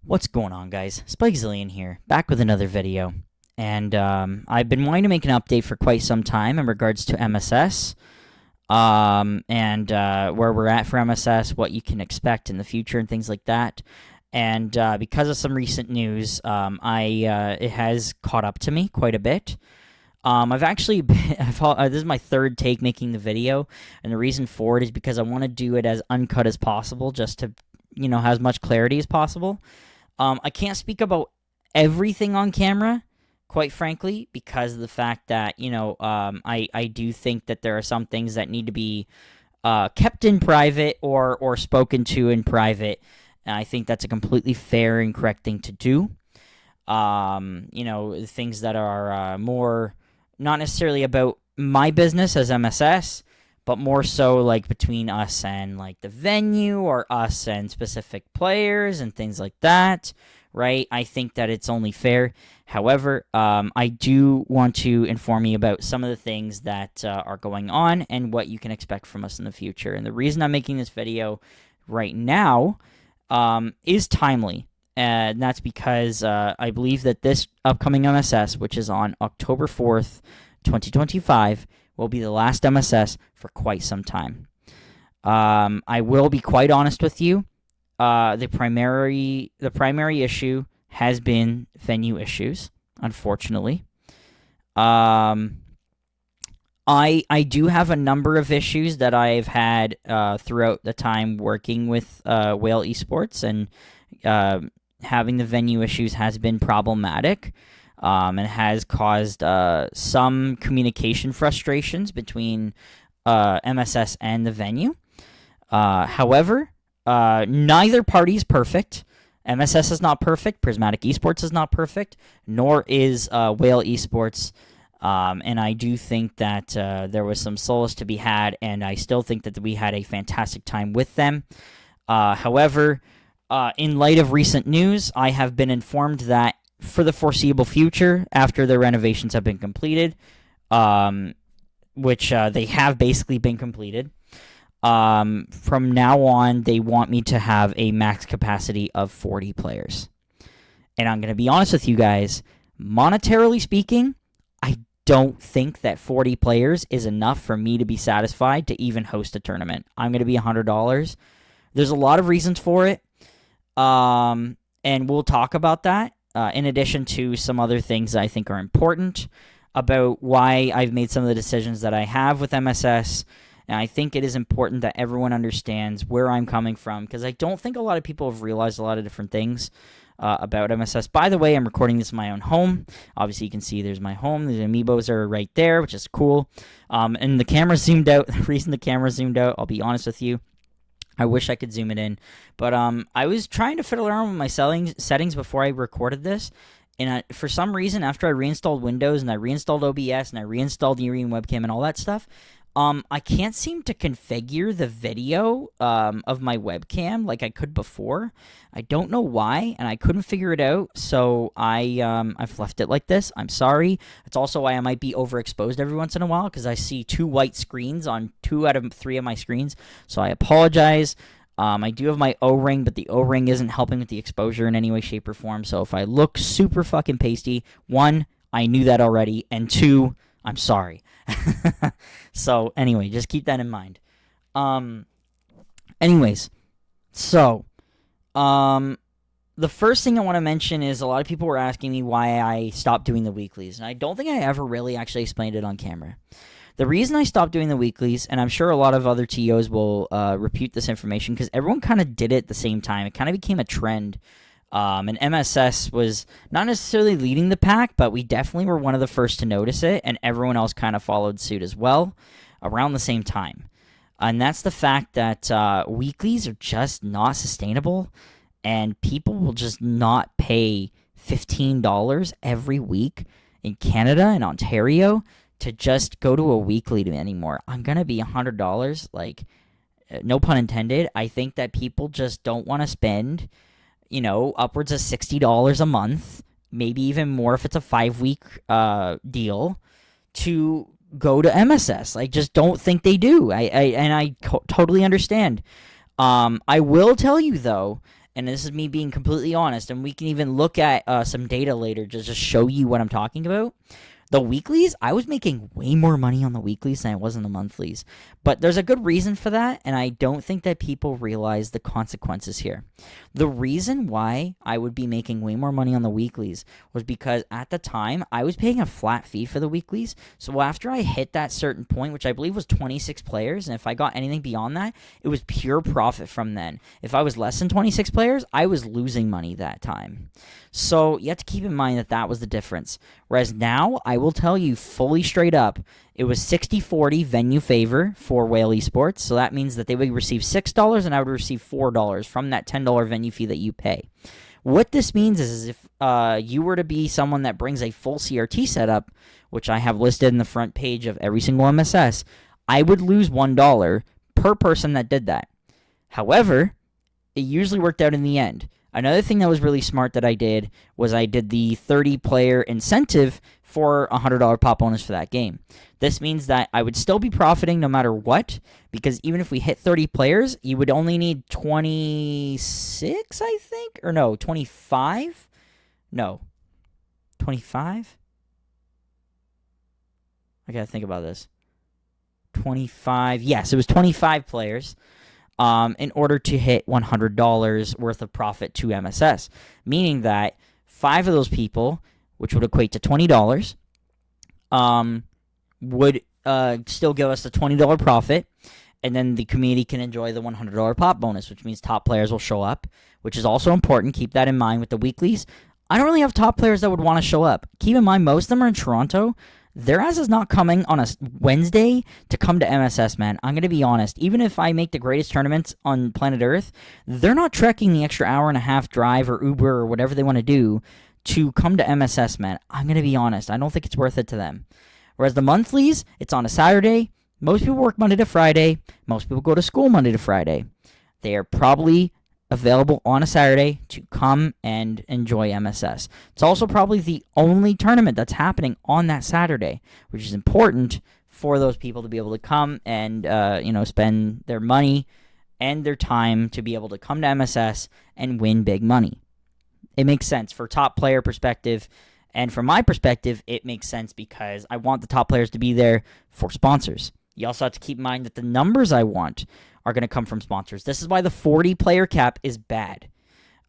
What's going on, guys? Spikezillion here, back with another video. And I've been wanting to make an update for quite some time in regards to MSS, and where we're at for MSS, what you can expect in the future, and things like that. And because of some recent news, it has caught up to me quite a bit. I've actually this is my third take making the video, and the reason for it is because I want to do it as uncut as possible, just to have as much clarity as possible. I can't speak about everything on camera, quite frankly, because of the fact that I do think that there are some things that need to be kept in private or spoken to in private. And I think that's a completely fair and correct thing to do. Things that are more not necessarily about my business as MSS, but more so like between us and like the venue or us and specific players and things like that, right? I think that it's only fair. However, I do want to inform you about some of the things that are going on and what you can expect from us in the future. And the reason I'm making this video right now is timely. And that's because I believe that this upcoming MSS, which is on October 4th, 2025, will be the last MSS for quite some time. I will be quite honest with you. The primary issue has been venue issues, unfortunately. I do have a number of issues that I've had throughout the time working with Whale Esports, and having the venue issues has been problematic. And has caused some communication frustrations between MSS and the venue. However, neither party is perfect. MSS is not perfect. Prismatic Esports is not perfect, nor is Whale Esports. And I do think that there was some solace to be had, and I still think that we had a fantastic time with them. However, in light of recent news, I have been informed that for the foreseeable future, after the renovations have been completed, which they have basically been completed, from now on, they want me to have a max capacity of 40 players. And I'm going to be honest with you guys, monetarily speaking, I don't think that 40 players is enough for me to be satisfied to even host a tournament. I'm going to be $100. There's a lot of reasons for it, and we'll talk about that. In addition to some other things that I think are important about why I've made some of the decisions that I have with MSS. And I think it is important that everyone understands where I'm coming from, because I don't think a lot of people have realized a lot of different things about MSS. By the way, I'm recording this in my own home. Obviously, you can see there's my home. The amiibos are right there, which is cool. And the camera zoomed out. The reason the camera zoomed out, I'll be honest with you, I wish I could zoom it in, but I was trying to fiddle around with my settings before I recorded this, and for some reason, after I reinstalled Windows and I reinstalled OBS and I reinstalled Urium webcam and all that stuff, I can't seem to configure the video of my webcam like I could before. I don't know why, and I couldn't figure it out, so I've left it like this. I'm sorry. It's also why I might be overexposed every once in a while, because I see two white screens on 2 out of 3 of my screens, so I apologize. I do have my O-ring, but the O-ring isn't helping with the exposure in any way, shape, or form, so if I look super fucking pasty, 1, I knew that already, and 2, I'm sorry. So anyway, just keep that in mind. Anyways, so the first thing I want to mention is a lot of people were asking me why I stopped doing the weeklies, and I don't think I ever really actually explained it on camera. The reason I stopped doing the weeklies, and I'm sure a lot of other TOs will repute this information, because everyone kind of did it at the same time. It kind of became a trend. And MSS was not necessarily leading the pack, but we definitely were one of the first to notice it, and everyone else kind of followed suit as well around the same time. And that's the fact that weeklies are just not sustainable, and people will just not pay $15 every week in Canada and Ontario to just go to a weekly anymore. I'm going to be $100, like, no pun intended. I think that people just don't want to spend upwards of $60 a month, maybe even more if it's a 5-week deal, to go to MSS. I just don't think they do. I totally understand. I will tell you, though, and this is me being completely honest, and we can even look at some data later just to show you what I'm talking about. The weeklies, I was making way more money on the weeklies than I was on the monthlies. But there's a good reason for that, and I don't think that people realize the consequences here. The reason why I would be making way more money on the weeklies was because at the time, I was paying a flat fee for the weeklies. So after I hit that certain point, which I believe was 26 players, and if I got anything beyond that, it was pure profit from then. If I was less than 26 players, I was losing money that time. So you have to keep in mind that that was the difference. Whereas now, I will tell you fully straight up, it was 60-40 venue favor for Whale Esports. So that means that they would receive $6 and I would receive $4 from that $10 venue fee that you pay. What this means is if you were to be someone that brings a full CRT setup, which I have listed in the front page of every single MSS, I would lose $1 per person that did that. However, it usually worked out in the end. Another thing that was really smart that I did was I did the 30-player incentive for a $100 pop bonus for that game. This means that I would still be profiting no matter what, because even if we hit 30 players, you would only need 26, I think? Or no, 25? No. 25? I gotta think about this. 25. Yes, it was 25 players. In order to hit $100 worth of profit to MSS, meaning that 5 of those people, which would equate to $20, would still give us a $20 profit, and then the community can enjoy the $100 pop bonus, which means top players will show up, which is also important. Keep that in mind with the weeklies. I don't really have top players that would want to show up. Keep in mind, most of them are in Toronto. Their ass is not coming on a Wednesday to come to MSS, man. I'm going to be honest. Even if I make the greatest tournaments on planet Earth, they're not trekking the extra hour and a half drive or Uber or whatever they want to do to come to MSS, man. I'm going to be honest. I don't think it's worth it to them. Whereas the monthlies, it's on a Saturday. Most people work Monday to Friday. Most people go to school Monday to Friday. They are probably available on a Saturday to come and enjoy MSS. It's also probably the only tournament that's happening on that Saturday, which is important for those people to be able to come and spend their money and their time to be able to come to MSS and win big money. It makes sense for top player perspective, and from my perspective, it makes sense because I want the top players to be there for sponsors. You also have to keep in mind that the numbers I want are going to come from sponsors. This is why the 40-player cap is bad.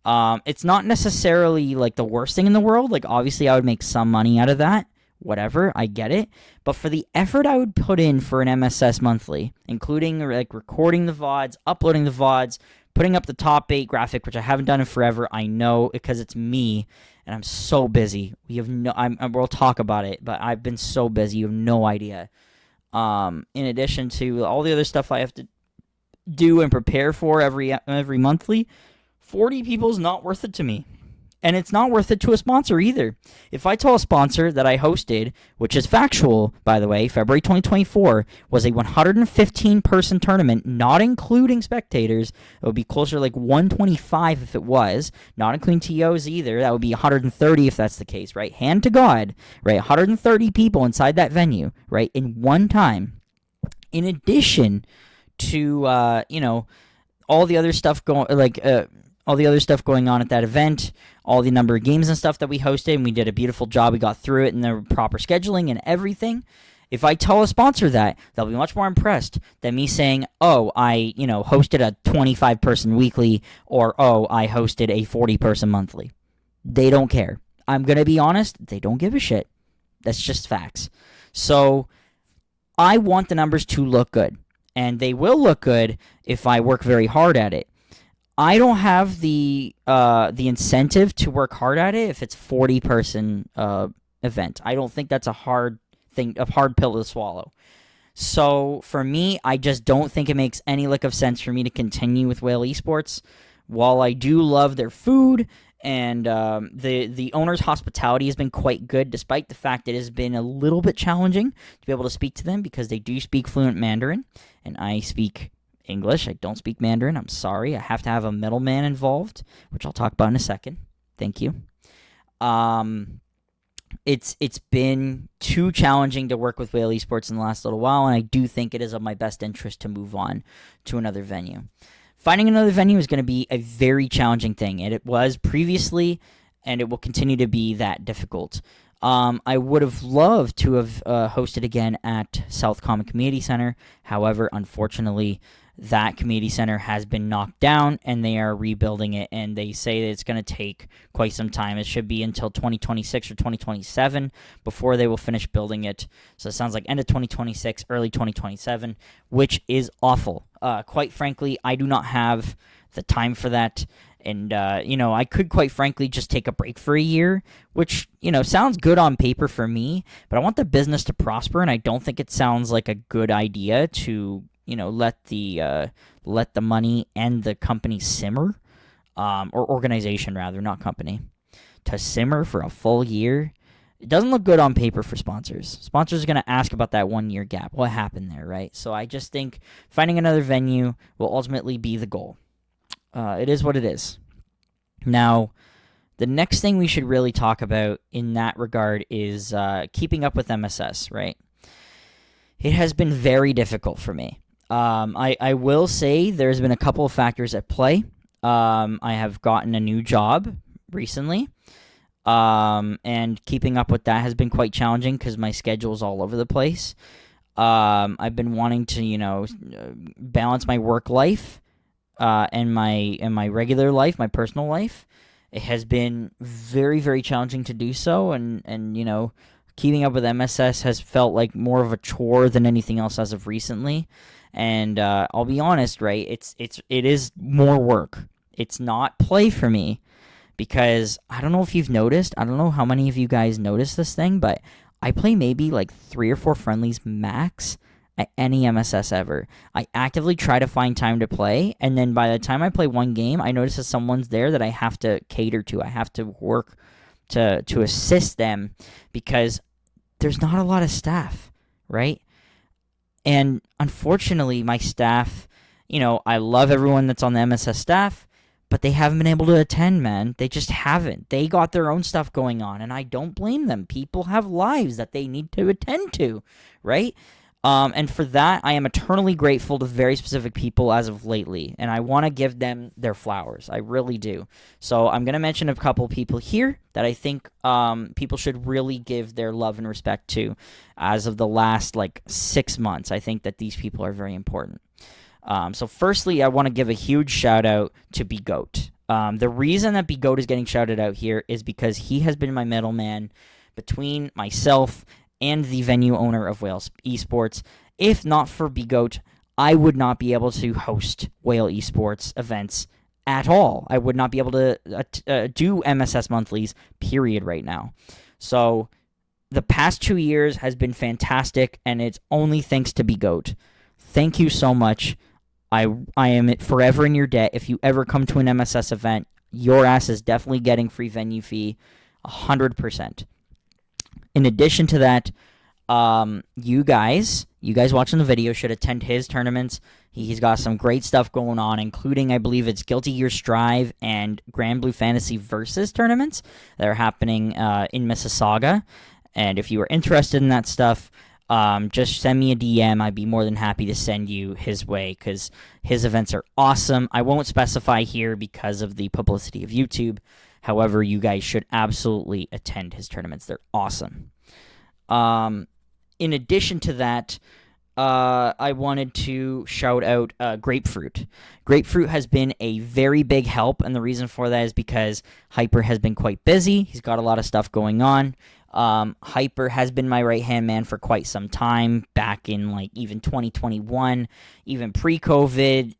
It's not necessarily like the worst thing in the world. Like, obviously, I would make some money out of that. Whatever, I get it. But for the effort I would put in for an MSS monthly, including like recording the VODs, uploading the VODs, putting up the top 8 graphic, which I haven't done in forever, I know because it's me, and I'm so busy. We'll talk about it, but I've been so busy, you have no idea. In addition to all the other stuff I have to do and prepare for every monthly, 40 people is not worth it to me. And it's not worth it to a sponsor either. If I tell a sponsor that I hosted, which is factual, by the way, February 2024, was a 115-person tournament, not including spectators, it would be closer to like 125 if it was, not including TOs either, that would be 130 if that's the case, right? Hand to God, right? 130 people inside that venue, right? In one time. In addition to, all the other stuff all the other stuff going on at that event, all the number of games and stuff that we hosted, and we did a beautiful job. We got through it in the proper scheduling and everything. If I tell a sponsor that, they'll be much more impressed than me saying, oh, I, hosted a 25-person weekly, or, oh, I hosted a 40-person monthly. They don't care. I'm going to be honest, they don't give a shit. That's just facts. So I want the numbers to look good, and they will look good if I work very hard at it. I don't have the incentive to work hard at it if it's 40-person event. I don't think that's a hard pill to swallow. So for me, I just don't think it makes any lick of sense for me to continue with Whale Esports. While I do love their food and the owner's hospitality has been quite good, despite the fact it has been a little bit challenging to be able to speak to them because they do speak fluent Mandarin, and I speak English. I don't speak Mandarin. I'm sorry. I have to have a middleman involved, which I'll talk about in a second. Thank you. It's been too challenging to work with Whale Esports in the last little while, and I do think it is of my best interest to move on to another venue. finding another venue is going to be a very challenging thing, and it was previously, and it will continue to be that difficult. I would have loved to have hosted again at South Common Community Center. However, unfortunately, that community center has been knocked down, and they are rebuilding it, and they say that it's going to take quite some time. It should be until 2026 or 2027 before they will finish building it. So it sounds like end of 2026, early 2027, which is awful. Quite frankly, I do not have the time for that. And, I could quite frankly just take a break for a year, which, sounds good on paper for me, but I want the business to prosper, and I don't think it sounds like a good idea to, let the money and the company simmer, or organization rather, not company, to simmer for a full year. It doesn't look good on paper for sponsors. Sponsors are going to ask about that 1 year gap. What happened there, right? So I just think finding another venue will ultimately be the goal. It is what it is. Now, the next thing we should really talk about in that regard is keeping up with MSS, right? It has been very difficult for me. I will say there's been a couple of factors at play. I have gotten a new job recently, and keeping up with that has been quite challenging because my schedule's all over the place. I've been wanting to, balance my work life and my regular life, my personal life. It has been very, very challenging to do so, and keeping up with MSS has felt like more of a chore than anything else as of recently. And I'll be honest, right? It is more work. It's not play for me, because I don't know if you've noticed. I don't know how many of you guys noticed this thing, but I play maybe like 3 or 4 friendlies max at any MSS ever. I actively try to find time to play, and then by the time I play one game, I notice that someone's there that I have to cater to. I have to work to assist them, because there's not a lot of staff, right? And unfortunately, my staff, I love everyone that's on the MSS staff, but they haven't been able to attend, man. They just haven't. They got their own stuff going on, and I don't blame them. People have lives that they need to attend to, right? And for that, I am eternally grateful to very specific people as of lately, and I want to give them their flowers. I really do. So I'm going to mention a couple people here that I think people should really give their love and respect to as of the last, 6 months. I think that these people are very important. So firstly, I want to give a huge shout-out to BGoat. The reason that BGoat is getting shouted out here is because he has been my middleman between myself and the venue owner of Whale Esports. If not for BGoat, I would not be able to host Whale Esports events at all. I would not be able to do MSS monthlies, period, right now. So the past 2 years has been fantastic, and it's only thanks to BGoat. Thank you so much. I am forever in your debt. If you ever come to an MSS event, your ass is definitely getting free venue fee, 100%. In addition to that, you guys watching the video should attend his tournaments. He's got some great stuff going on, including, I believe it's Guilty Gear Strive and Grand Blue Fantasy Versus tournaments that are happening in Mississauga. And if you are interested in that stuff, just send me a DM. I'd be more than happy to send you his way, because his events are awesome. I won't specify here because of the publicity of YouTube. However, you guys should absolutely attend his tournaments. They're awesome. In addition to that, I wanted to shout out Grapefruit. Grapefruit has been a very big help, and the reason for that is because Hyper has been quite busy. He's got a lot of stuff going on. Hyper has been my right-hand man for quite some time, back in even 2021, even pre-COVID,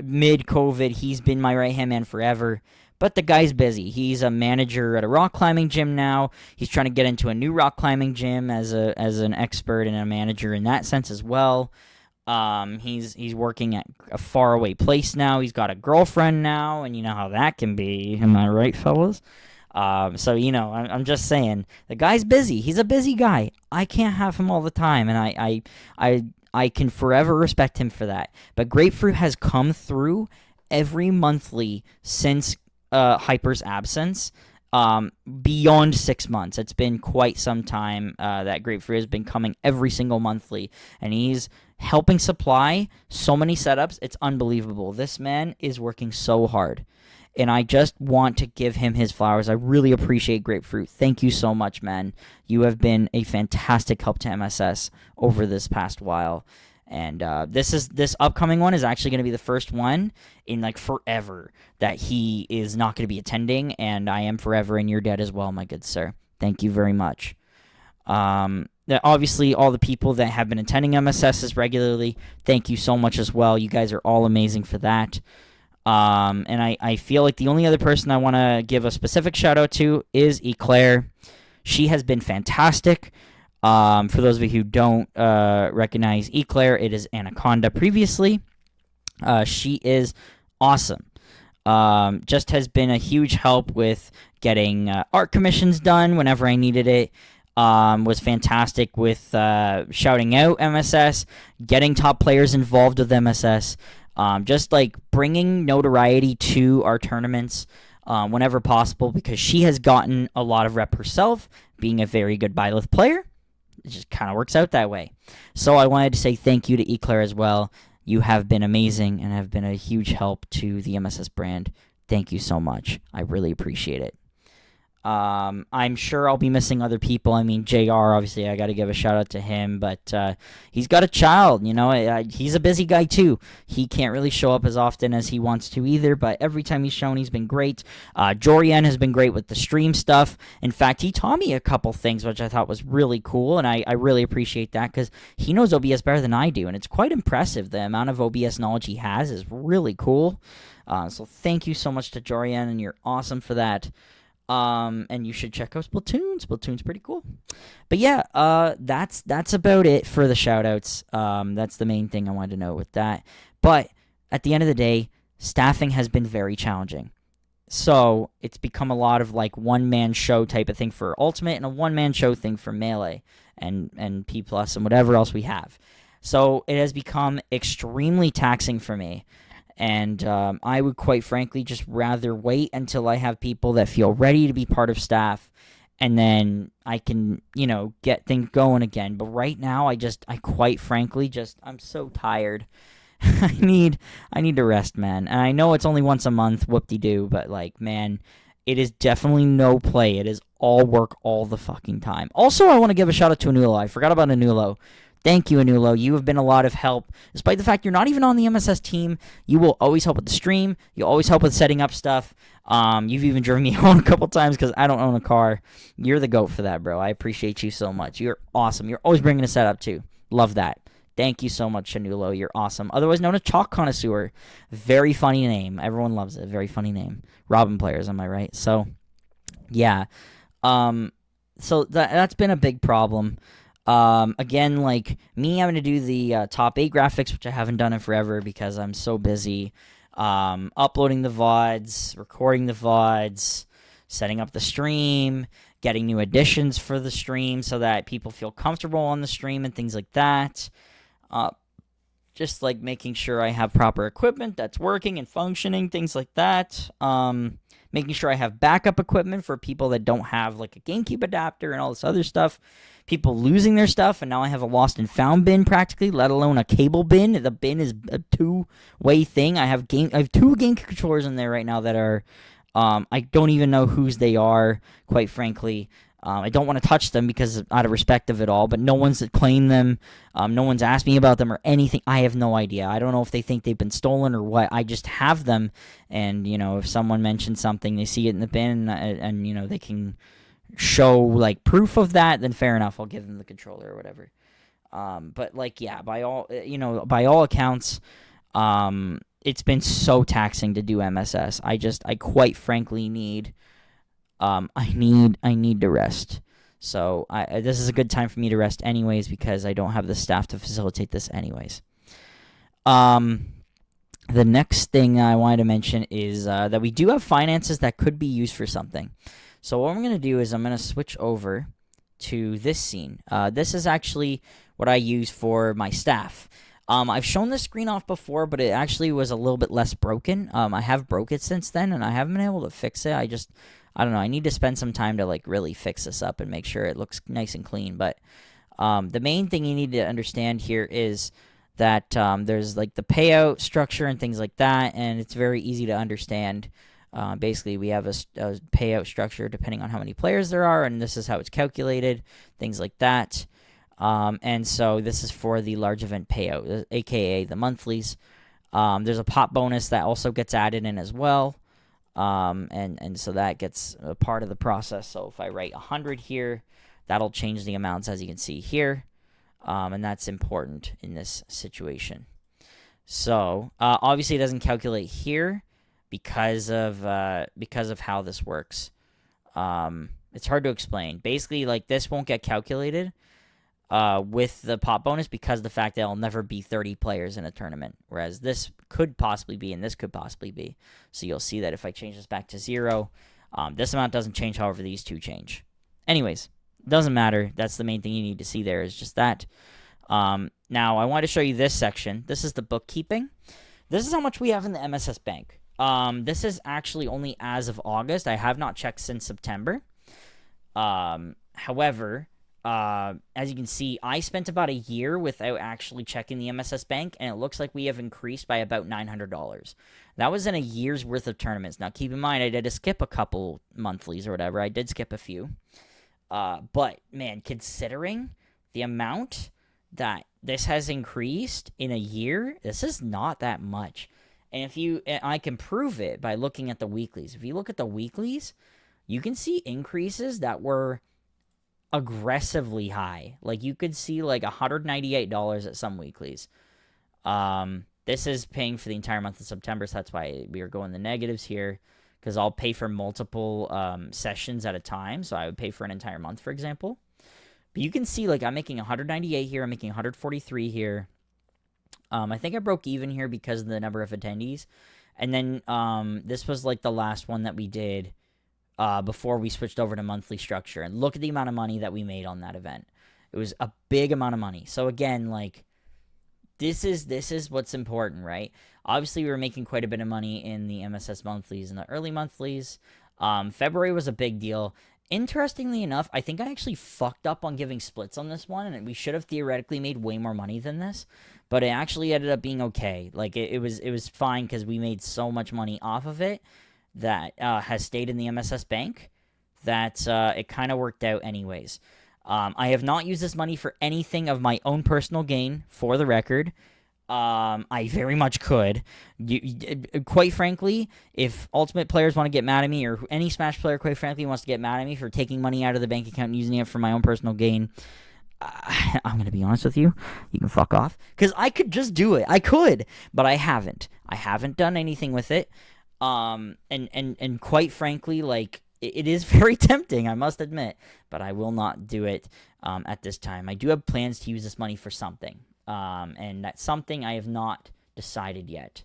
mid-COVID. He's been my right-hand man forever. But the guy's busy. He's a manager at a rock climbing gym now. He's trying to get into a new rock climbing gym as an expert and a manager in that sense as well. He's working at a faraway place now. He's got a girlfriend now, and you know how that can be. Am I right, fellas? So I'm just saying, the guy's busy. He's a busy guy. I can't have him all the time, and I can forever respect him for that. But Grapefruit has come through every monthly since Hyper's absence, beyond 6 months. It's been quite some time that Grapefruit has been coming every single monthly, and he's helping supply so many setups. It's unbelievable. This man is working so hard. And I just want to give him his flowers. I really appreciate Grapefruit. Thank you so much, man. You have been a fantastic help to MSS over this past while. And this upcoming one is actually going to be the first one in like forever that he is not going to be attending, and I am forever in your debt as well, my good sir. Thank you very much. Obviously, all the people that have been attending MSSs regularly, thank you so much as well. You guys are all amazing for that. And I feel like the only other person I want to give a specific shout out to is Eclair. She has been fantastic. For those of you who don't recognize Eclair, it is Anaconda previously. She is awesome. Just has been a huge help with getting art commissions done whenever I needed it. Was fantastic with shouting out MSS, getting top players involved with MSS, just like bringing notoriety to our tournaments whenever possible, because she has gotten a lot of rep herself, being a very good Byleth player. It just kind of works out that way. So I wanted to say thank you to Eclair as well. You have been amazing and have been a huge help to the MSS brand. Thank you so much. I really appreciate it. I'm sure I'll be missing other people. I mean, JR, obviously, I got to give a shout out to him, but he's got a child, you know. He's a busy guy, too. He can't really show up as often as he wants to either, but every time he's shown, he's been great. Jorian has been great with the stream stuff. In fact, he taught me a couple things, which I thought was really cool, and I really appreciate that, because he knows OBS better than I do, and it's quite impressive. The amount of OBS knowledge he has is really cool. So thank you so much to Jorian, and you're awesome for that. And you should check out Splatoon. Splatoon's pretty cool. But yeah, that's about it for the shoutouts. That's the main thing I wanted to know with that. But at the end of the day, staffing has been very challenging. So it's become a lot of like one-man show type of thing for Ultimate and a one-man show thing for Melee and P+ and whatever else we have. So it has become extremely taxing for me. And I would quite frankly just rather wait until I have people that feel ready to be part of staff, and then I can, you know, get things going again. But right now, I quite frankly I'm so tired. I need to rest, man. And I know it's only once a month, whoop-de-doo, but like, man, it is definitely no play. It is all work all the fucking time. Also, I want to give a shout out to Anulo. I forgot about Anulo. Thank you, Anulo. You have been a lot of help. Despite the fact you're not even on the MSS team, you will always help with the stream. You always help with setting up stuff. You've even driven me home a couple times because I don't own a car. You're the GOAT for that, bro. I appreciate you so much. You're awesome. You're always bringing a setup, too. Love that. Thank you so much, Anulo. You're awesome. Otherwise known as Chalk Connoisseur. Very funny name. Everyone loves it. Very funny name. Robin players, am I right? So, yeah. So that's been a big problem. Again, like me having to do the top 8 graphics, which I haven't done in forever because I'm so busy uploading the VODs, recording the VODs, setting up the stream, getting new additions for the stream so that people feel comfortable on the stream and things like that. Just like making sure I have proper equipment that's working and functioning, things like that. Making sure I have backup equipment for people that don't have like a GameCube adapter and all this other stuff. People losing their stuff, and now I have a lost and found bin practically, let alone a cable bin. The bin is a two-way thing. I have 2 GameCube controllers in there right now that are, I don't even know whose they are, quite frankly. I don't want to touch them because out of respect of it all, but no one's claimed them. No one's asked me about them or anything. I have no idea. I don't know if they think they've been stolen or what. I just have them, and, you know, if someone mentions something, they see it in the bin, and you know, they can show like proof of that, then fair enough, I'll give them the controller or whatever. But like, yeah, by all accounts, it's been so taxing to do MSS. I quite frankly need I need to rest. So this is a good time for me to rest anyways, because I don't have the staff to facilitate this anyways. The next thing I wanted to mention is that we do have finances that could be used for something. So what I'm going to do is I'm going to switch over to this scene. This is actually what I use for my staff. I've shown this screen off before, but it actually was a little bit less broken. I have broke it since then, and I haven't been able to fix it. I don't know. I need to spend some time to like really fix this up and make sure it looks nice and clean. But the main thing you need to understand here is that there's like the payout structure and things like that, and it's very easy to understand. Basically, we have a payout structure depending on how many players there are, and this is how it's calculated, things like that. And so this is for the large event payout, aka the monthlies. There's a pot bonus that also gets added in as well. And so that gets a part of the process. So if I write 100 here, that'll change the amounts, as you can see here. And that's important in this situation. So obviously it doesn't calculate here because of how this works. It's hard to explain. Basically, like, this won't get calculated with the pot bonus because of the fact that it'll never be 30 players in a tournament, whereas this could possibly be and this could possibly be. So you'll see that if I change this back to 0, this amount doesn't change, however these two change. Anyways, doesn't matter. That's the main thing you need to see there, is just that. Now, I want to show you this section. This is the bookkeeping. This is how much we have in the MSS Bank. This is actually only as of August. I have not checked since September. However, as you can see, I spent about a year without actually checking the MSS Bank, and it looks like we have increased by about $900. That was in a year's worth of tournaments. Now, keep in mind, I did skip a couple monthlies or whatever. I did skip a few. But, man, considering the amount that this has increased in a year, this is not that much. And I can prove it by looking at the weeklies. If you look at the weeklies, you can see increases that were aggressively high. Like, you could see like $198 at some weeklies. This is paying for the entire month of September, so that's why we are going the negatives here, because I'll pay for multiple sessions at a time. So I would pay for an entire month, for example. But you can see, like, I'm making 198 here. I'm making 143 here. I think I broke even here because of the number of attendees. And then this was like the last one that we did before we switched over to monthly structure. And look at the amount of money that we made on that event. It was a big amount of money. So again, like, this is what's important, right? Obviously, we were making quite a bit of money in the MSS monthlies and the early monthlies. February was a big deal. Interestingly enough, I think I actually fucked up on giving splits on this one, and we should have theoretically made way more money than this, but it actually ended up being okay. Like, it was fine because we made so much money off of it that has stayed in the MSS Bank that it kind of worked out anyways. I have not used this money for anything of my own personal gain, for the record. I very much could. Quite frankly, if Ultimate players want to get mad at me, or any Smash player, quite frankly, wants to get mad at me for taking money out of the bank account and using it for my own personal gain, I'm going to be honest with you. You can fuck off. Because I could just do it. I could, but I haven't. I haven't done anything with it. And quite frankly, like, it is very tempting, I must admit, but I will not do it at this time. I do have plans to use this money for something. And that's something I have not decided yet.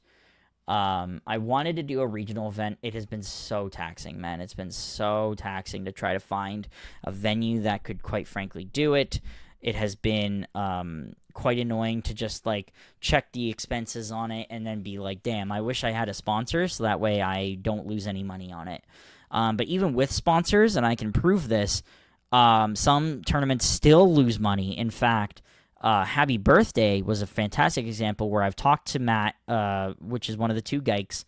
I wanted to do a regional event. It has been so taxing, man. It's been so taxing to try to find a venue that could, quite frankly, do it. It has been quite annoying to just, like, check the expenses on it and then be like, damn, I wish I had a sponsor so that way I don't lose any money on it. But even with sponsors, and I can prove this, some tournaments still lose money. In fact, Happy Birthday was a fantastic example where I've talked to Matt, which is one of the two Geiks,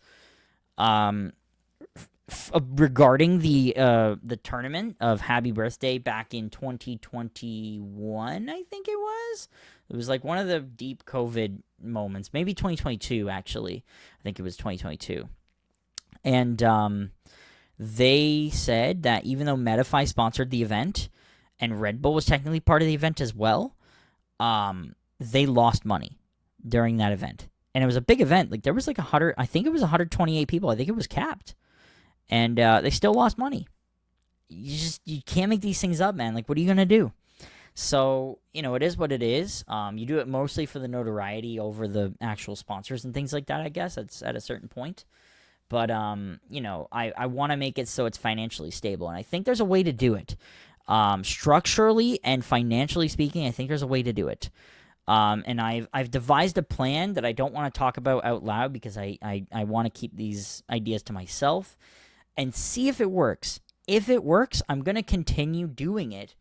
regarding the tournament of Happy Birthday back in 2021, I think it was. It was like one of the deep COVID moments, maybe 2022, actually. I think it was 2022. And they said that even though Medify sponsored the event, and Red Bull was technically part of the event as well, they lost money during that event. And it was a big event. Like, there was like 100, I think it was 128 people. I think it was capped. And they still lost money. You can't make these things up, man. Like, what are you going to do? So, it is what it is. You do it mostly for the notoriety over the actual sponsors and things like that, I guess. It's at a certain point. But, I want to make it so it's financially stable. And I think there's a way to do it. Structurally and financially speaking, I think there's a way to do it. And I've devised a plan that I don't want to talk about out loud because I want to keep these ideas to myself and see if it works. If it works, I'm going to continue doing it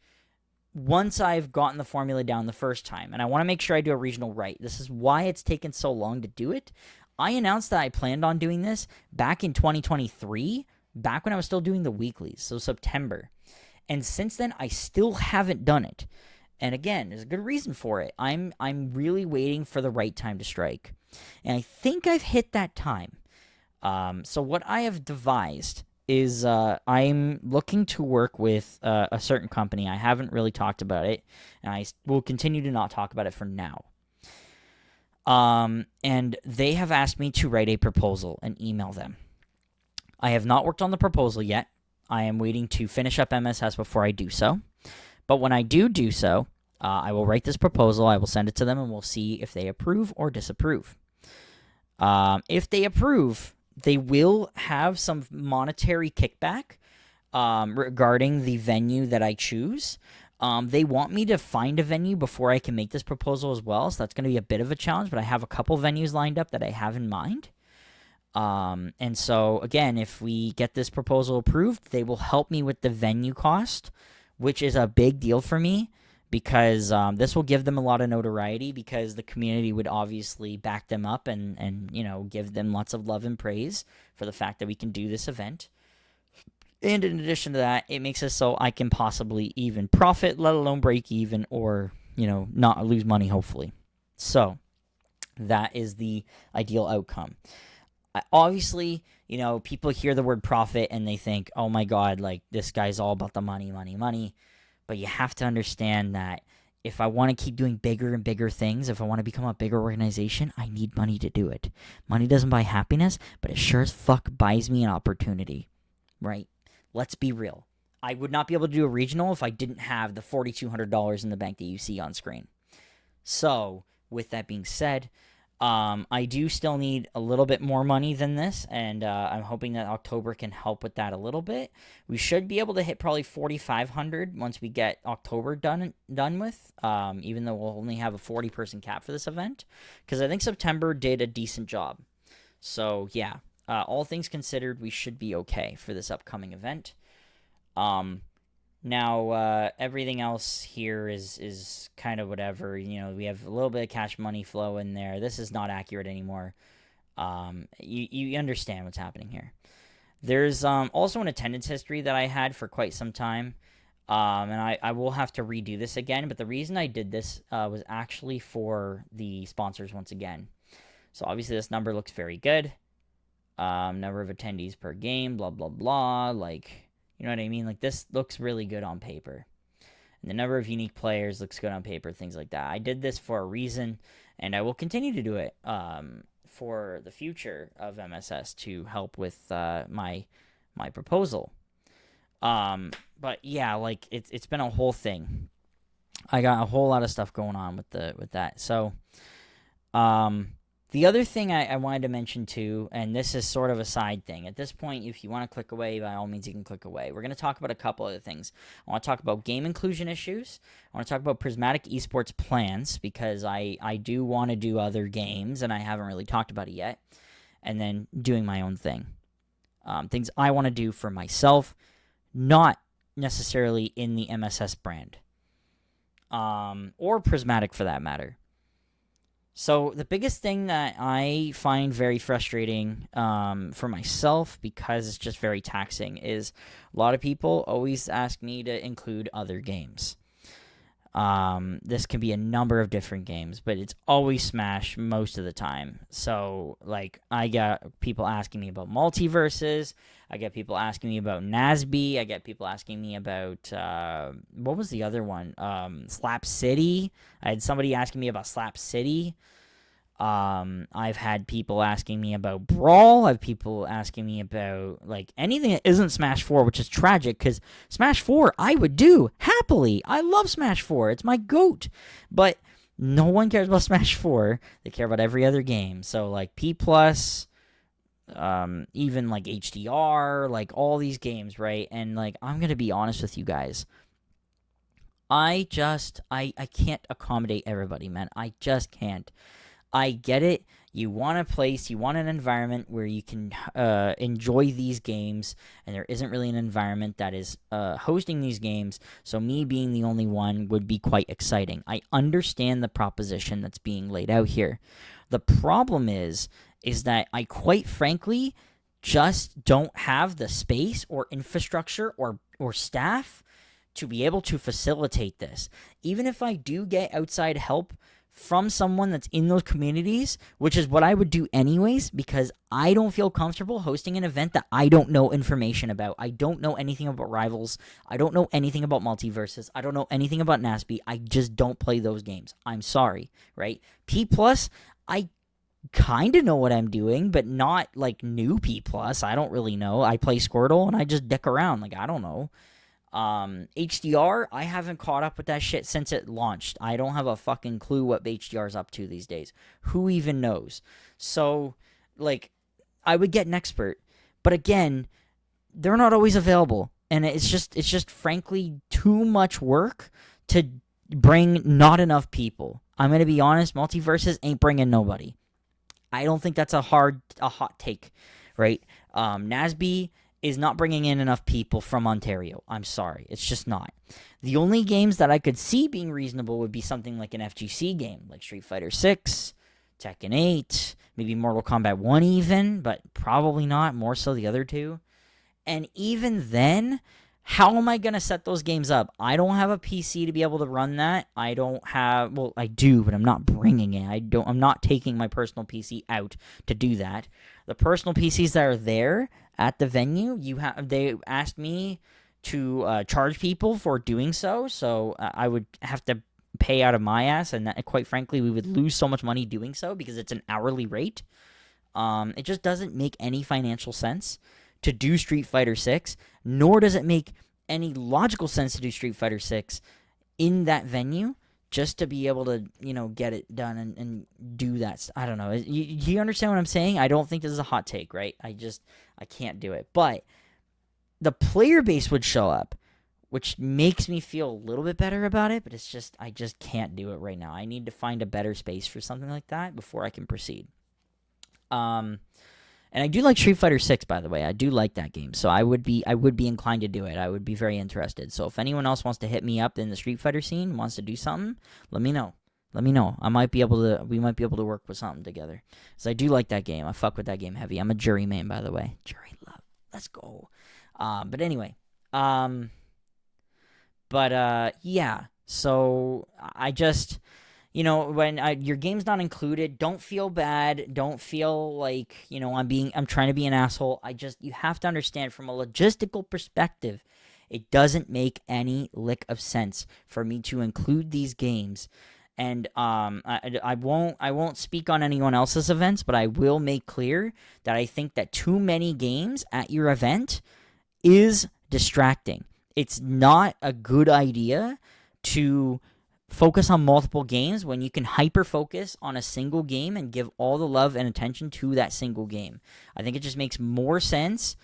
once I've gotten the formula down the first time, and I want to make sure I do a regional right. This is why it's taken so long to do it. I announced that I planned on doing this back in 2023, back when I was still doing the weeklies, so September. And since then, I still haven't done it. And again, there's a good reason for it. I'm really waiting for the right time to strike. And I think I've hit that time. So what I have devised is I'm looking to work with a certain company. I haven't really talked about it, and I will continue to not talk about it for now. And they have asked me to write a proposal and email them. I have not worked on the proposal yet. I am waiting to finish up MSS before I do so. But when I do so, I will write this proposal, I will send it to them, and we'll see if they approve or disapprove. If they approve, they will have some monetary kickback regarding the venue that I choose. They want me to find a venue before I can make this proposal as well, so that's going to be a bit of a challenge, but I have a couple venues lined up that I have in mind. And so, again, if we get this proposal approved, they will help me with the venue cost, which is a big deal for me because this will give them a lot of notoriety because the community would obviously back them up and give them lots of love and praise for the fact that we can do this event. And in addition to that, it makes it so I can possibly even profit, let alone break even or, not lose money, hopefully. So that is the ideal outcome. Obviously, people hear the word profit and they think, oh my God, like this guy's all about the money, money, money. But you have to understand that if I want to keep doing bigger and bigger things, if I want to become a bigger organization, I need money to do it. Money doesn't buy happiness, but it sure as fuck buys me an opportunity, right? Let's be real. I would not be able to do a regional if I didn't have the $4,200 in the bank that you see on screen. So, with that being said, I do still need a little bit more money than this, and I'm hoping that October can help with that a little bit. We should be able to hit probably 4,500 once we get October done with, even though we'll only have a 40-person cap for this event, because I think September did a decent job. So, yeah, all things considered, we should be okay for this upcoming event. Now, everything else here is kind of whatever. We have a little bit of cash money flow in there. This is not accurate anymore. You understand what's happening here. There's also an attendance history that I had for quite some time. And I will have to redo this again. But the reason I did this was actually for the sponsors once again. So obviously this number looks very good. Number of attendees per game, blah, blah, blah. You know what I mean? Like, this looks really good on paper. And the number of unique players looks good on paper, things like that. I did this for a reason, and I will continue to do it for the future of MSS to help with my proposal. But, yeah, it's been a whole thing. I got a whole lot of stuff going on with that. So, the other thing I wanted to mention too, and this is sort of a side thing. At this point, if you want to click away, by all means, you can click away. We're going to talk about a couple other things. I want to talk about game inclusion issues. I want to talk about Prismatic Esports plans, because I do want to do other games, and I haven't really talked about it yet. And then doing my own thing. Things I want to do for myself, not necessarily in the MSS brand. Or Prismatic for that matter. So the biggest thing that I find very frustrating for myself, because it's just very taxing, is a lot of people always ask me to include other games. This can be a number of different games, but it's always Smash most of the time. So, I got people asking me about multiverses. I get people asking me about NASB. I get people asking me about, what was the other one? Slap City. I had somebody asking me about Slap City. I've had people asking me about Brawl. I have people asking me about, anything that isn't Smash 4, which is tragic, because Smash 4 I would do happily. I love Smash 4. It's my GOAT. But no one cares about Smash 4. They care about every other game. So, P+, even, HDR, all these games, right? And, I'm going to be honest with you guys. I can't accommodate everybody, man. I just can't. I get it. You want a place, you want an environment where you can enjoy these games, and there isn't really an environment that is hosting these games, so me being the only one would be quite exciting. I understand the proposition that's being laid out here. The problem is that I quite frankly just don't have the space or infrastructure or staff to be able to facilitate this. Even if I do get outside help from someone that's in those communities, which is what I would do anyways, because I don't feel comfortable hosting an event that I don't know information about. I don't know anything about Rivals. I don't know anything about Multiverses. I don't know anything about NASB. I just don't play those games. I'm sorry, right? P+, I kind of know what I'm doing, but not like new P+. I don't really know. I play Squirtle and I just dick around. Like, I don't know. HDR, I haven't caught up with that shit since it launched. I don't have a fucking clue what HDR is up to these days. Who even knows? So, like, I would get an expert, but again, they're not always available, and it's just frankly too much work to bring not enough people. I'm gonna be honest, Multiverses ain't bringing nobody. I don't think that's a hot take, right? NASB is not bringing in enough people from Ontario. I'm sorry. It's just not. The only games that I could see being reasonable would be something like an FGC game, like Street Fighter 6, Tekken 8, maybe Mortal Kombat 1 even, but probably not, more so the other two. And even then, how am I going to set those games up? I don't have a PC to be able to run that. I don't have, well, I do, but I'm not bringing it. I'm not taking my personal PC out to do that. The personal PCs that are there at the venue, they asked me to charge people for doing so, so I would have to pay out of my ass, and that, quite frankly, we would lose so much money doing so because it's an hourly rate. It just doesn't make any financial sense to do Street Fighter 6, nor does it make any logical sense to do Street Fighter 6 in that venue just to be able to, get it done and do that. I don't know. You understand what I'm saying? I don't think this is a hot take, right? I can't do it. But the player base would show up, which makes me feel a little bit better about it, but I just can't do it right now. I need to find a better space for something like that before I can proceed. And I do like Street Fighter 6, by the way. I do like that game, so I would be inclined to do it. I would be very interested. So if anyone else wants to hit me up in the Street Fighter scene, wants to do something, let me know. We might be able to work with something together. Because I do like that game. I fuck with that game heavy. I'm a Jury main, by the way. Jury love. Let's go. But anyway. Yeah. So I just... when your game's not included, don't feel bad. Don't feel like, I'm trying to be an asshole. You have to understand from a logistical perspective, it doesn't make any lick of sense for me to include these games. And I won't speak on anyone else's events, but I will make clear that I think that too many games at your event is distracting. It's not a good idea to focus on multiple games when you can hyper focus on a single game and give all the love and attention to that single game. I think it just makes more sense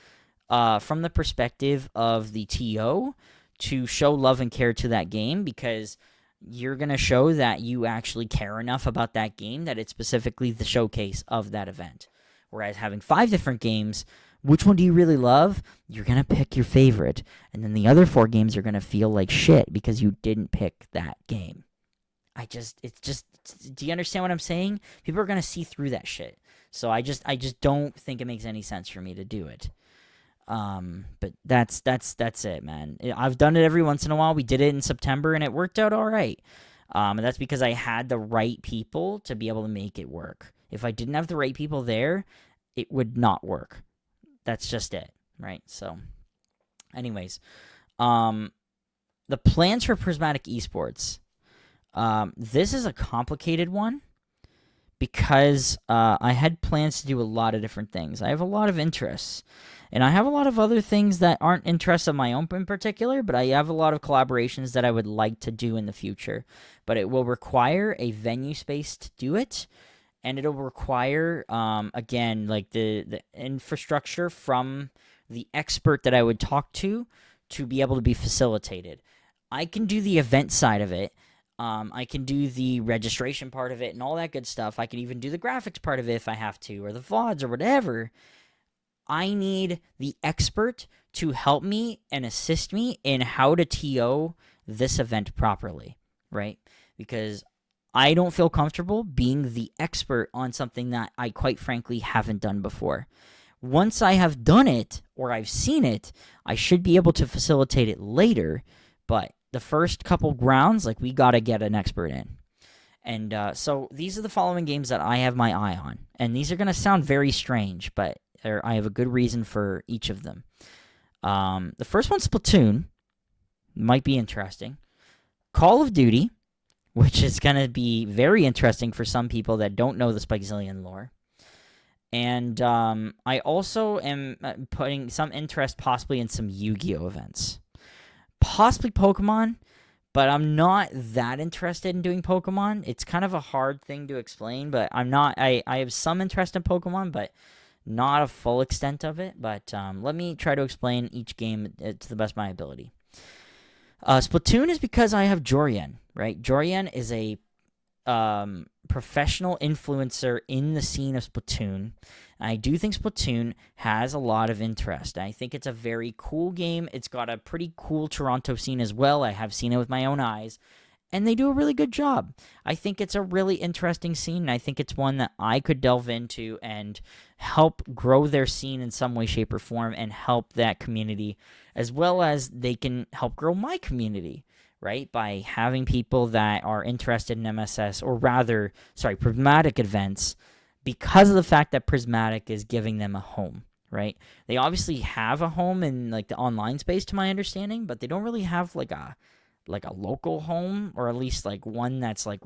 from the perspective of the TO to show love and care to that game, because you're going to show that you actually care enough about that game that it's specifically the showcase of that event. Whereas having 5 different games, which one do you really love? You're going to pick your favorite. And then the other 4 games are going to feel like shit because you didn't pick that game. Do you understand what I'm saying? People are going to see through that shit. So I just don't think it makes any sense for me to do it. But that's it, man. I've done it every once in a while. We did it in September and it worked out all right. And that's because I had the right people to be able to make it work. If I didn't have the right people there, it would not work. That's just it, right? So, anyways, the plans for Prismatic Esports. This is a complicated one because I had plans to do a lot of different things. I have a lot of interests, and I have a lot of other things that aren't interests of my own in particular, but I have a lot of collaborations that I would like to do in the future. But it will require a venue space to do it. And it'll require, again, like the infrastructure from the expert that I would talk to be able to be facilitated. I can do the event side of it. I can do the registration part of it and all that good stuff. I can even do the graphics part of it if I have to, or the VODs or whatever. I need the expert to help me and assist me in how to TO this event properly, right? Because I don't feel comfortable being the expert on something that I quite frankly haven't done before. Once I have done it or I've seen it, I should be able to facilitate it later. But the first couple rounds, like, we got to get an expert in. And so these are the following games that I have my eye on. And these are going to sound very strange, but I have a good reason for each of them. The first one's Splatoon. Might be interesting. Call of Duty, which is going to be very interesting for some people that don't know the Spikezillion lore. And I also am putting some interest possibly in some Yu-Gi-Oh! Events. Possibly Pokemon, but I'm not that interested in doing Pokemon. It's kind of a hard thing to explain, but I'm not. I have some interest in Pokemon, but not a full extent of it. But let me try to explain each game to the best of my ability. Splatoon is because I have Jorian, right? Jorian is a professional influencer in the scene of Splatoon. I do think Splatoon has a lot of interest. I think it's a very cool game. It's got a pretty cool Toronto scene as well. I have seen it with my own eyes, and they do a really good job. I think it's a really interesting scene, and I think it's one that I could delve into and help grow their scene in some way, shape, or form, and help that community, as well as they can help grow my community, right? By having people that are interested in MSS, or rather, Prismatic Events, because of the fact that Prismatic is giving them a home, right? They obviously have a home in, like, the online space, to my understanding, but they don't really have like a local home, or at least like one that's like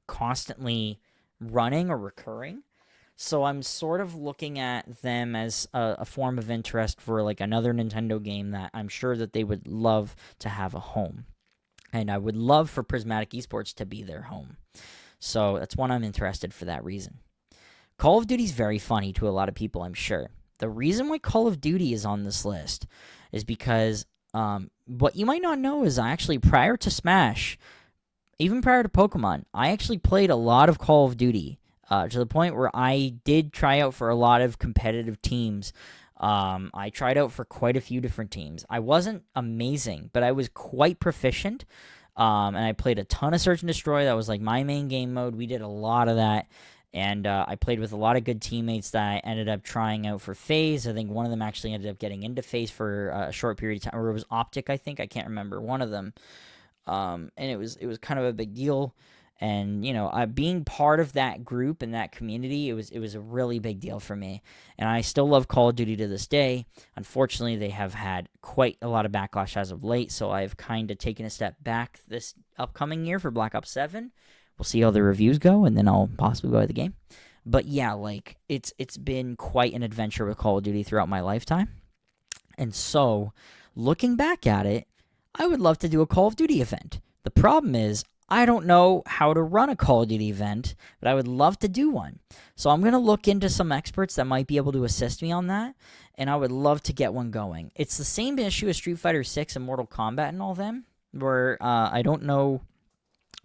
constantly running or recurring. So I'm sort of looking at them as a form of interest for like another Nintendo game that I'm sure that they would love to have a home. And I would love for Prismatic Esports to be their home. So that's one I'm interested for that reason. Call of Duty is very funny to a lot of people, I'm sure. The reason why Call of Duty is on this list is because what you might not know is, I actually, prior to Smash, even prior to Pokemon, I actually played a lot of Call of Duty to the point where I did try out for a lot of competitive teams. I tried out for quite a few different teams. I wasn't amazing, but I was quite proficient. And I played a ton of Search and Destroy. That was like my main game mode. We did a lot of that. And I played with a lot of good teammates that I ended up trying out for FaZe. I think one of them actually ended up getting into FaZe for a short period of time. Or it was Optic, I think. I can't remember. One of them. And it was kind of a big deal. And, you know, being part of that group and that community, it was a really big deal for me. And I still love Call of Duty to this day. Unfortunately, they have had quite a lot of backlash as of late, so I've kind of taken a step back this upcoming year for Black Ops 7. We'll see how the reviews go, and then I'll possibly buy the game. But yeah, like, it's been quite an adventure with Call of Duty throughout my lifetime. And so, looking back at it, I would love to do a Call of Duty event. The problem is, I don't know how to run a Call of Duty event, but I would love to do one. So I'm going to look into some experts that might be able to assist me on that, and I would love to get one going. It's the same issue as Street Fighter 6 and Mortal Kombat and all them, where I don't know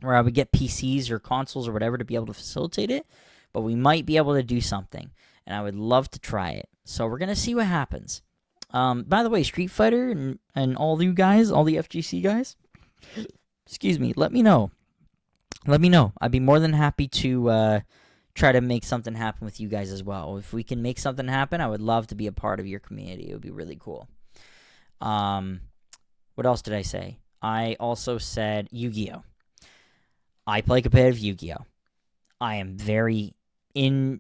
where I would get PCs or consoles or whatever to be able to facilitate it, but we might be able to do something, and I would love to try it. So we're going to see what happens. By the way, Street Fighter and all you guys, all the FGC guys, excuse me, let me know. Let me know. I'd be more than happy to try to make something happen with you guys as well. If we can make something happen, I would love to be a part of your community. It would be really cool. What else did I say? I also said Yu-Gi-Oh! I play competitive Yu-Gi-Oh! I am very into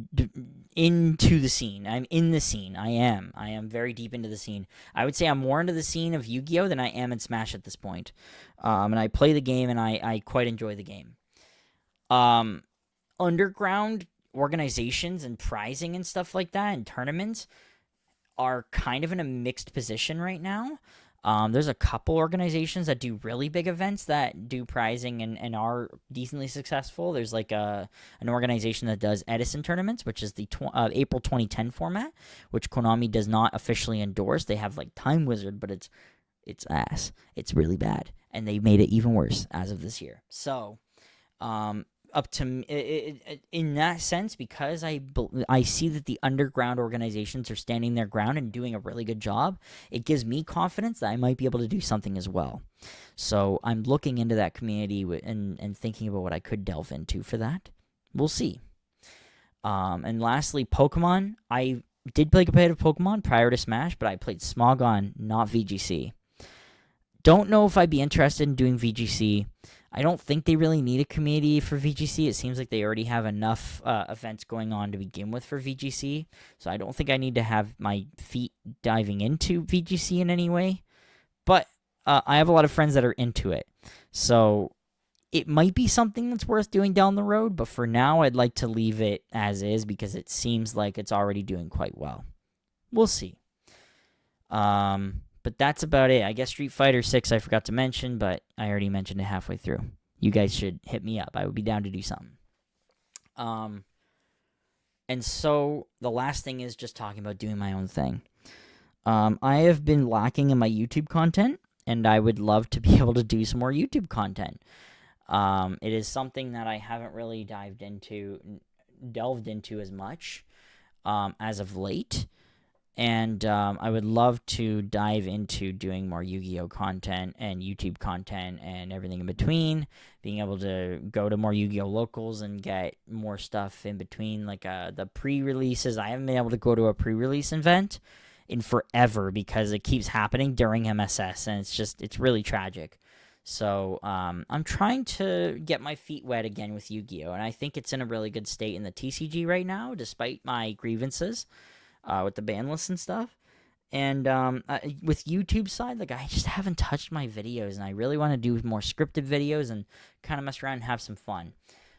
the scene. I'm in the scene. I am very deep into the scene. I would say I'm more into the scene of Yu-Gi-Oh! Than I am in Smash at this point. And I play the game, and I quite enjoy the game. Underground organizations and prizing and stuff like that, and tournaments, are kind of in a mixed position right now. There's a couple organizations that do really big events that do prizing and are decently successful. There's like an organization that does Edison tournaments, which is the April 2010 format, which Konami does not officially endorse. They have like Time Wizard, but it's It's ass. It's really bad, and they made it even worse as of this year. So, up to in that sense, because I see that the underground organizations are standing their ground and doing a really good job, it gives me confidence that I might be able to do something as well. So I'm looking into that community and thinking about what I could delve into for that. We'll see. And lastly, Pokemon. I did play competitive Pokemon prior to Smash, but I played Smogon, not VGC. Don't know if I'd be interested in doing VGC. I don't think they really need a community for VGC. It seems like they already have enough events going on to begin with for VGC. So I don't think I need to have my feet diving into VGC in any way. But I have a lot of friends that are into it. So it might be something that's worth doing down the road. But for now, I'd like to leave it as is because it seems like it's already doing quite well. We'll see. But that's about it. I guess Street Fighter 6 I forgot to mention, but I already mentioned it halfway through. You guys should hit me up. I would be down to do something. And so the last thing is just talking about doing my own thing. I have been lacking in my YouTube content, and I would love to be able to do some more YouTube content. It is something that I haven't really delved into as much as of late. And I would love to dive into doing more Yu-Gi-Oh! Content and YouTube content and everything in between. Being able to go to more Yu-Gi-Oh! Locals and get more stuff in between, like the pre-releases. I haven't been able to go to a pre-release event in forever because it keeps happening during MSS, and it's really tragic. So I'm trying to get my feet wet again with Yu-Gi-Oh! And I think it's in a really good state in the TCG right now, despite my grievances. With the ban lists and stuff. And with YouTube side, like I just haven't touched my videos, and I really want to do more scripted videos and kind of mess around and have some fun.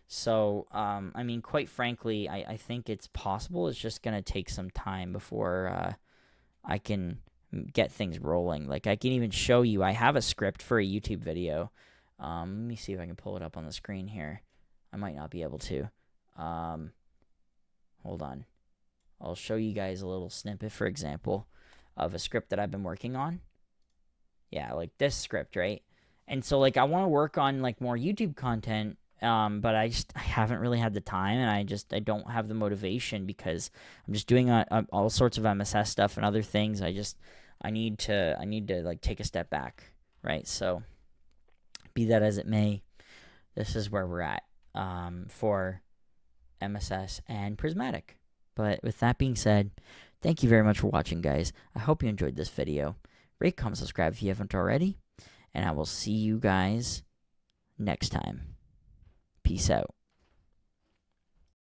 So, I mean, quite frankly, I think it's possible. It's just going to take some time before I can get things rolling. Like, I can even show you, I have a script for a YouTube video. Let me see if I can pull it up on the screen here. I might not be able to. Hold on. I'll show you guys a little snippet, for example, of a script that I've been working on. Yeah, like this script, right? And so, like, I want to work on, like, more YouTube content, but I haven't really had the time, and I don't have the motivation because I'm just doing all sorts of MSS stuff and other things. I need to, like, take a step back, right? So, be that as it may, this is where we're at for MSS and Prismatic. But with that being said, thank you very much for watching, guys. I hope you enjoyed this video. Rate, comment, subscribe if you haven't already. And I will see you guys next time. Peace out.